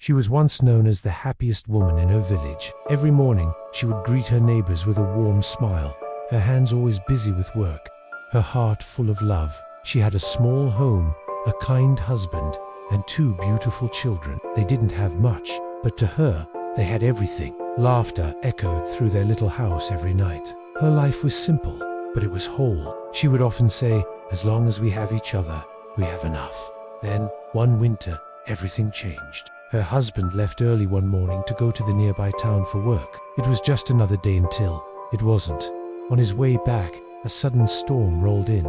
She was once known as the happiest woman in her village. Every morning, she would greet her neighbors with a warm smile, her hands always busy with work, her heart full of love. She had a small home, a kind husband, and 2 beautiful children. They didn't have much, but to her, they had everything. Laughter echoed through their little house every night. Her life was simple, but it was whole. She would often say, "As long as we have each other, we have enough." Then, one winter, everything changed. Her husband left early one morning to go to the nearby town for work. It was just another day until it wasn't. On his way back, a sudden storm rolled in.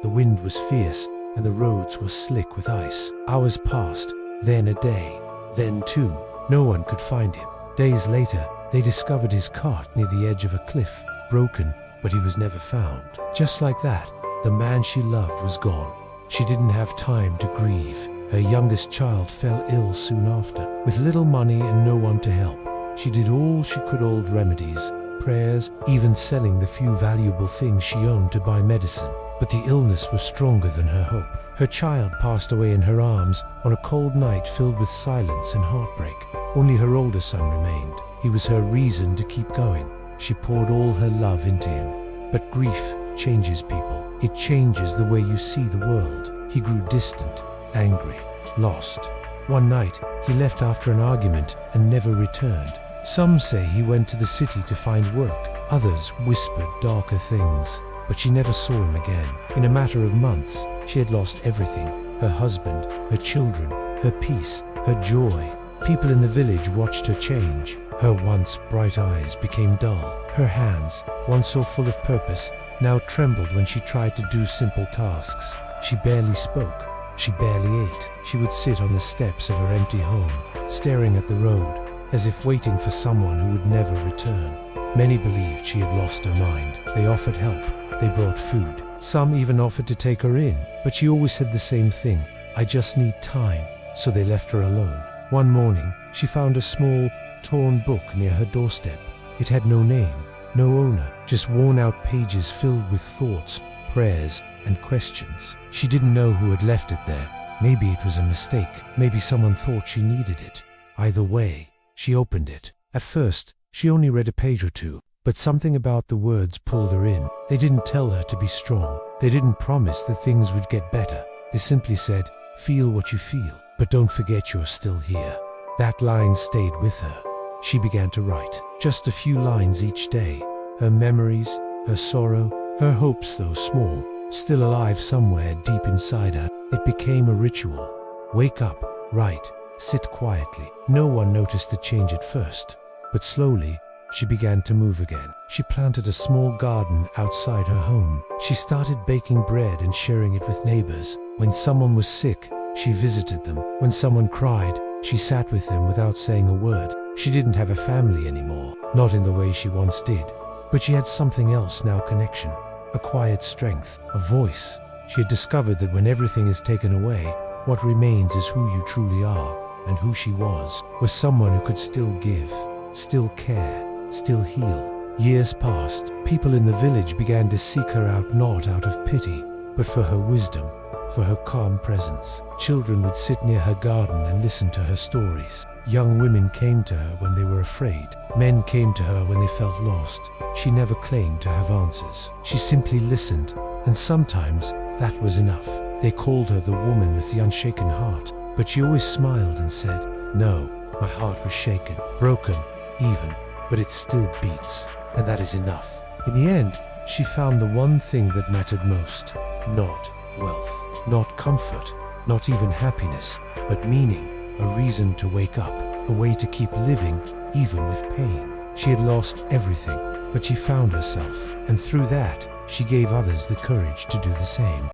The wind was fierce, and the roads were slick with ice. Hours passed, then a day, then 2. No one could find him. Days later, they discovered his cart near the edge of a cliff, broken, but he was never found. Just like that, the man she loved was gone. She didn't have time to grieve. Her youngest child fell ill soon after. With little money and no one to help, she did all she could: old remedies, prayers, even selling the few valuable things she owned to buy medicine. But the illness was stronger than her hope. Her child passed away in her arms on a cold night filled with silence and heartbreak. Only her older son remained. He was her reason to keep going. She poured all her love into him. But grief changes people. It changes the way you see the world. He grew distant, angry, lost. One night, he left after an argument and never returned. Some say he went to the city to find work. Others whispered darker things. But she never saw him again. In a matter of months, she had lost everything: her husband, her children, her peace, her joy. People in the village watched her change. Her once bright eyes became dull. Her hands, once so full of purpose, now trembled when she tried to do simple tasks. She barely spoke. She barely ate. She would sit on the steps of her empty home, staring at the road, as if waiting for someone who would never return. Many believed she had lost her mind. They offered help. They brought food. Some even offered to take her in, but she always said the same thing: "I just need time." So they left her alone. One morning, she found a small, torn book near her doorstep. It had no name, no owner, just worn-out pages filled with thoughts, prayers, and questions. She didn't know who had left it there. Maybe it was a mistake. Maybe someone thought she needed it. Either way, she opened it. At first, she only read a page or 2. But something about the words pulled her in. They didn't tell her to be strong. They didn't promise that things would get better. They simply said, "Feel what you feel, but don't forget you're still here." That line stayed with her. She began to write, just a few lines each day. Her memories, her sorrow, her hopes, though small, still alive somewhere deep inside her. It became a ritual. Wake up, write, sit quietly. No one noticed the change at first, but slowly, she began to move again. She planted a small garden outside her home. She started baking bread and sharing it with neighbors. When someone was sick, she visited them. When someone cried, she sat with them without saying a word. She didn't have a family anymore, not in the way she once did. But she had something else now: connection, a quiet strength, a voice. She had discovered that when everything is taken away, what remains is who you truly are. And who she was someone who could still give, still care, still heal. Years passed. People in the village began to seek her out, not out of pity, but for her wisdom, for her calm presence. Children would sit near her garden and listen to her stories. Young women came to her when they were afraid. Men came to her when they felt lost. She never claimed to have answers. She simply listened, and sometimes that was enough. They called her the woman with the unshaken heart, but she always smiled and said, "No, my heart was shaken, broken, even, but it still beats, and that is enough." In the end, she found the one thing that mattered most: not wealth, not comfort, not even happiness, but meaning, a reason to wake up, a way to keep living, even with pain. She had lost everything, but she found herself, and through that, she gave others the courage to do the same.